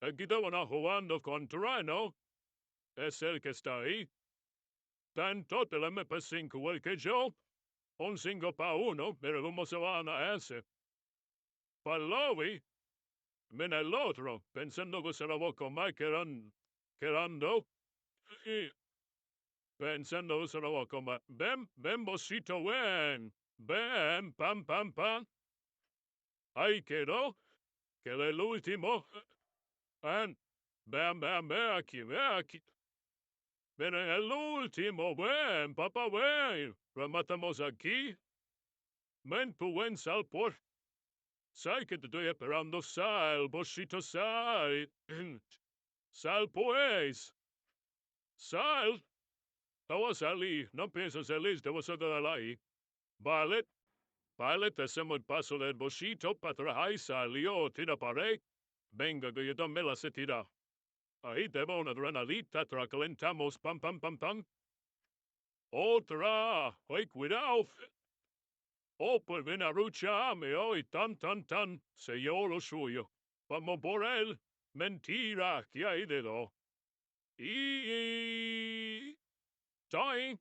Aquí estaban jugando con TRUENO, es el que está ahí. Tanto el MP5 igual que yo, un 5 para 1, pero cómo se van a ese. Para el lobby, viene el otro, pensando que se lo voy a comer quedando, y pensando que se lo voy a comer. Ven, bocito, ven, pam. Ahí quedó, que el último. Ven, ven aquí. Ven el último, ven, papá, ven. Rematamos aquí. Ven, tu buen sal, por. Sal que te estoy esperando, sal, bocito, sal. Sal, pues. Sal. Te voy a salir, no pienses salir, te voy a quedar ahí. Vale, te hacemos el paso del bocito para atrás y salió, tira para ahí. Venga, que yo también la sé tirar. Ahí te va una granadita, te la calentamos, pam. Otra, ay, cuidado. Oh, pues ven a rucharme hoy, tan. Se yo lo suyo. Vamos por él. Mentira, que hay de dos. Y... ¡Toy!